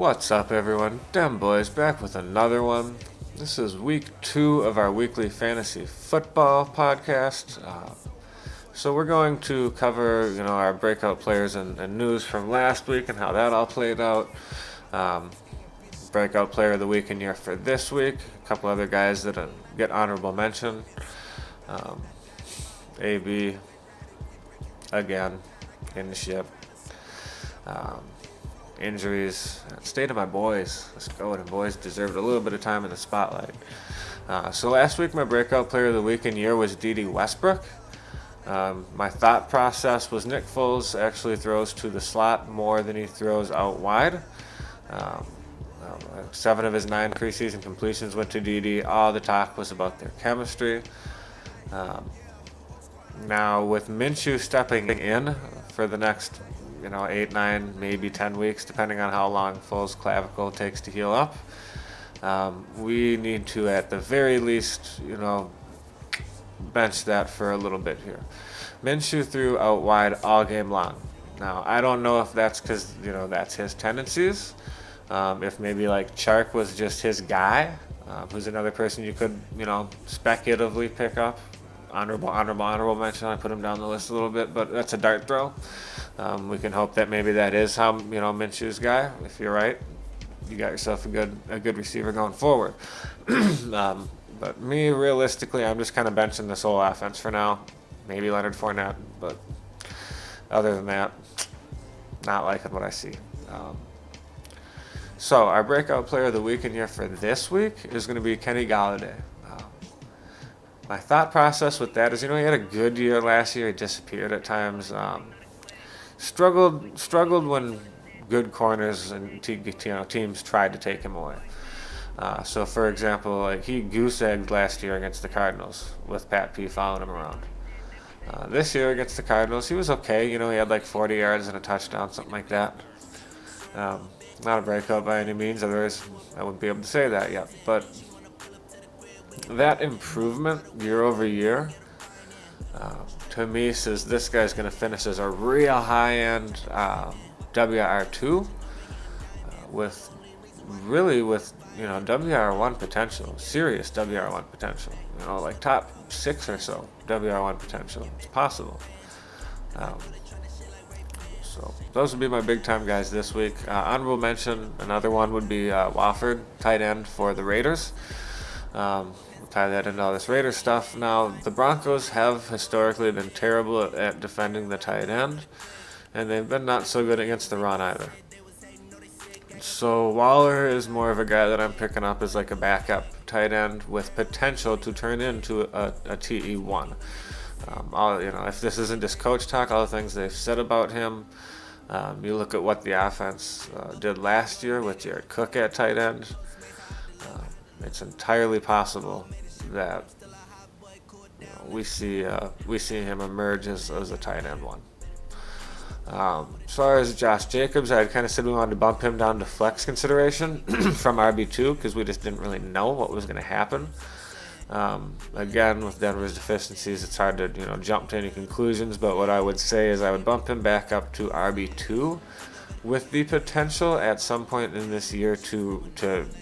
What's up, everyone? Dem Boys back with another one. This is week 2 of our weekly fantasy football podcast. So we're going to cover, our breakout players and news from last week and how that all played out. Breakout player of the week and year for this week. A couple other guys that get honorable mention. AB again in the ship. Injuries, state of my boys. Let's go. The boys deserved a little bit of time in the spotlight. So last week, my breakout player of the week and year was D.D. Westbrook. My thought process was Nick Foles actually throws to the slot more than he throws out wide. 7 of his 9 preseason completions went to D.D. All the talk was about their chemistry. Now, with Minshew stepping in for the next 8, 9, maybe 10 weeks, depending on how long Foles' clavicle takes to heal up. We need to, at the very least, bench that for a little bit here. Minshew threw out wide all game long. Now, I don't know if that's because, that's his tendencies. If maybe like Chark was just his guy, who's another person you could, speculatively pick up. Honorable mention. I put him down the list a little bit, but that's a dart throw. We can hope that maybe that is how Minshew's guy. If you're right, you got yourself a good receiver going forward. But me, realistically, I'm just kind of benching this whole offense for now. Maybe Leonard Fournette, but other than that, not liking what I see. So our breakout player of the week and year for this week is going to be Kenny Golladay. My thought process with that is, he had a good year last year. He disappeared at times. Struggled when good corners and teams tried to take him away. So, for example, he goose-egged last year against the Cardinals with Pat P following him around. This year against the Cardinals, he was okay. He had 40 yards and a touchdown, something like that. Not a breakout by any means, otherwise I wouldn't be able to say that yet. But that improvement year over year, to me, says this guy's going to finish as a real high-end WR2 with WR1 potential, serious WR1 potential, top 6 or so WR1 potential. It's possible. So those would be my big-time guys this week. Honorable mention, another one would be Wofford, tight end for the Raiders. We'll tie that into all this Raiders stuff. Now, the Broncos have historically been terrible at defending the tight end, and they've been not so good against the run either. So Waller is more of a guy that I'm picking up as a backup tight end with potential to turn into a TE1. If this isn't just coach talk, all the things they've said about him, you look at what the offense did last year with Jared Cook at tight end. It's entirely possible that we see him emerge as a tight end one. As far as Josh Jacobs, I'd kind of said we wanted to bump him down to flex consideration from RB2 because we just didn't really know what was going to happen. Again, with Denver's deficiencies, it's hard to jump to any conclusions, but what I would say is I would bump him back up to RB2 with the potential at some point in this year to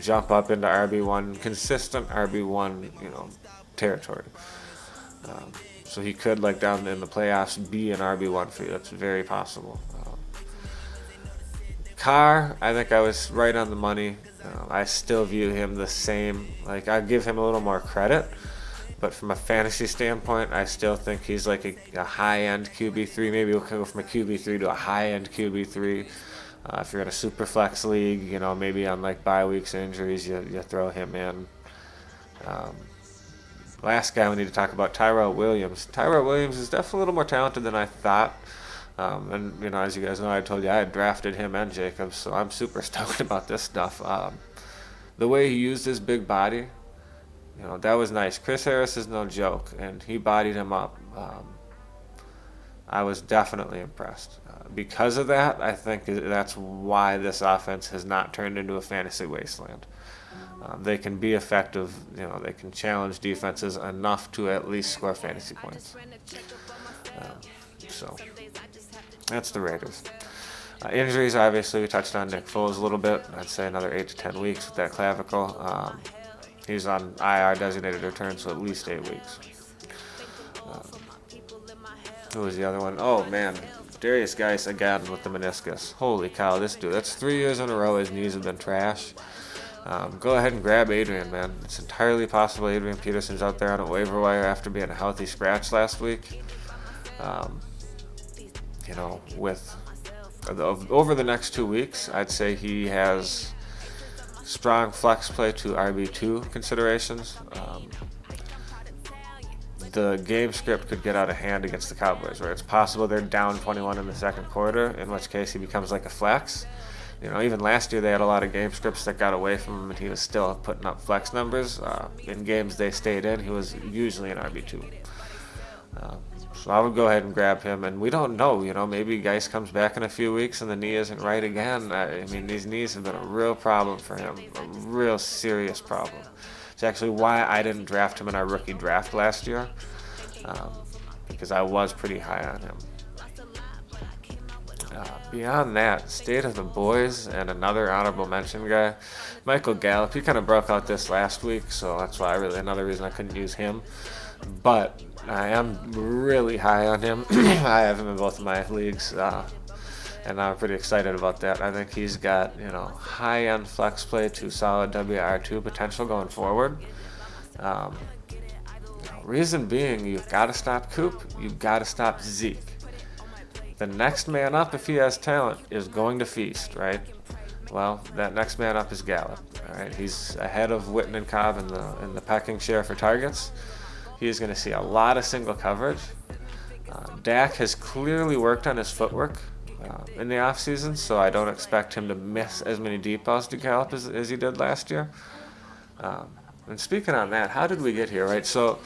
jump up into RB1, consistent RB1, territory. So he could, down in the playoffs, be an RB1 for you. That's very possible. Carr, I think I was right on the money. I still view him the same. I give him a little more credit, but from a fantasy standpoint, I still think he's a high-end QB3. Maybe we'll go from a QB3 to a high-end QB3. If you're in a super flex league, maybe on bye weeks and injuries, you throw him in. Last guy we need to talk about, Tyrell Williams. Tyrell Williams is definitely a little more talented than I thought. And as you guys know, I told you I had drafted him and Jacobs, so I'm super stoked about this stuff. The way he used his big body, that was nice. Chris Harris is no joke, and he bodied him up. I was definitely impressed. Because of that, I think that's why this offense has not turned into a fantasy wasteland. They can be effective, they can challenge defenses enough to at least score fantasy points. So that's the Raiders. Injuries, obviously, we touched on Nick Foles a little bit. I'd say another 8 to 10 weeks with that clavicle. He's on IR designated return, so at least 8 weeks. Who was the other one? Oh, man. Darius Geis again with the meniscus. Holy cow, this dude. That's 3 years in a row his knees have been trash. Go ahead and grab Adrian, man. It's entirely possible Adrian Peterson's out there on a waiver wire after being a healthy scratch last week. With over the next 2 weeks, I'd say he has strong flex play to RB2 considerations. The game script could get out of hand against the Cowboys, where it's possible they're down 21 in the second quarter, in which case he becomes like a flex. Even last year they had a lot of game scripts that got away from him, and he was still putting up flex numbers. In games they stayed in, he was usually an RB2. So I would go ahead and grab him, and we don't know. Maybe Geis comes back in a few weeks and the knee isn't right again. I mean, these knees have been a real problem for him, a real serious problem. It's actually why I didn't draft him in our rookie draft last year, because I was pretty high on him. Beyond that, state of the boys and another honorable mention guy, Michael Gallup. He kind of broke out this last week, so that's why another reason I couldn't use him. But I am really high on him. I have him in both of my leagues, and I'm pretty excited about that. I think he's got high-end flex play to solid WR2 potential going forward. Reason being, you've got to stop Coop, you've got to stop Zeke. The next man up, if he has talent, is going to feast, right? Well, that next man up is Gallup. All right, he's ahead of Witten and Cobb in the pecking share for targets. He's going to see a lot of single coverage. Dak has clearly worked on his footwork in the offseason, so I don't expect him to miss as many deep balls to Gallup as he did last year. And speaking on that, how did we get here, right? So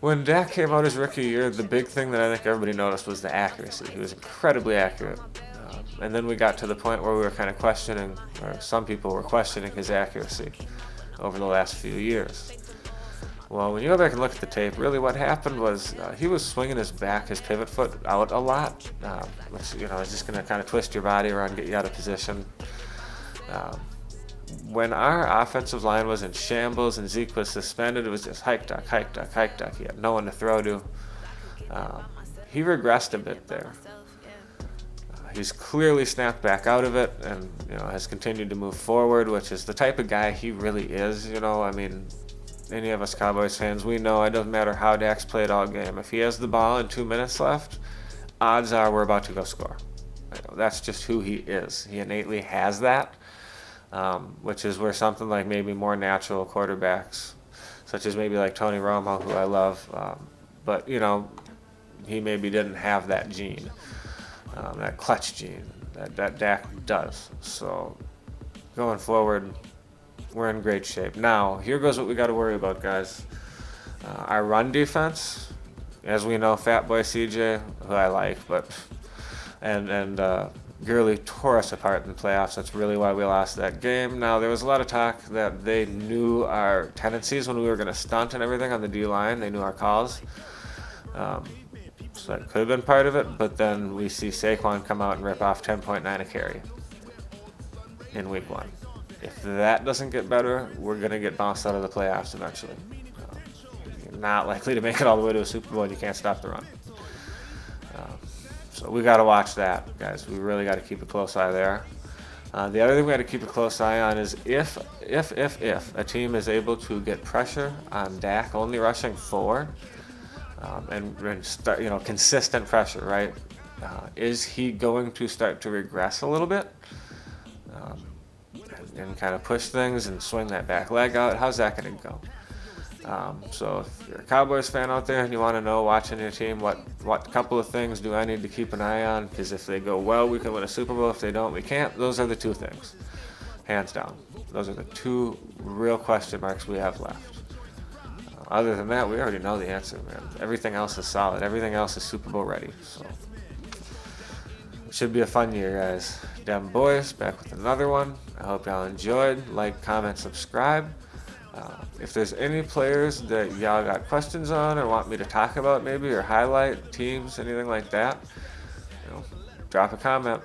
when Dak came out his rookie year, the big thing that I think everybody noticed was the accuracy. He was incredibly accurate. And then we got to the point where we were kind of questioning, or some people were questioning his accuracy over the last few years. Well, when you go back and look at the tape, really what happened was he was swinging his pivot foot out a lot, which is just going to kind of twist your body around, get you out of position. When our offensive line was in shambles and Zeke was suspended, it was just hike duck, hike duck, hike duck. He had no one to throw to. He regressed a bit there. He's clearly snapped back out of it and has continued to move forward, which is the type of guy he really is. I mean, any of us Cowboys fans, we know it doesn't matter how Dak's played all game. If he has the ball and 2 minutes left, odds are we're about to go score. That's just who he is. He innately has that, which is where something like maybe more natural quarterbacks, such as maybe like Tony Romo, who I love, but he maybe didn't have that gene, that clutch gene that Dak does. So going forward, we're in great shape. Now, here goes what we got to worry about, guys. Our run defense, as we know, Fat Boy CJ, who I like, and Gurley tore us apart in the playoffs. That's really why we lost that game. Now, there was a lot of talk that they knew our tendencies when we were going to stunt and everything on the D-line. They knew our calls. So that could have been part of it, but then we see Saquon come out and rip off 10.9 a carry in week 1. If that doesn't get better, we're going to get bounced out of the playoffs eventually. You're not likely to make it all the way to a Super Bowl and you can't stop the run. So we got to watch that, guys. We really got to keep a close eye there. The other thing we got to keep a close eye on is if a team is able to get pressure on Dak, only rushing 4, and start, consistent pressure, right? Is he going to start to regress a little bit? And kind of push things and swing that back leg out? How's that going to go? So if you're a Cowboys fan out there and you want to know, watching your team, what couple of things do I need to keep an eye on? Because if they go well, we can win a Super Bowl. If they don't, we can't. Those are the 2 things, hands down. Those are the 2 real question marks we have left. Other than that, we already know the answer, man. Everything else is solid. Everything else is Super Bowl ready. So it should be a fun year, guys. Dem Boys, back with another one. I hope y'all enjoyed. Like, comment, subscribe. If there's any players that y'all got questions on or want me to talk about maybe or highlight, teams, anything like that, drop a comment.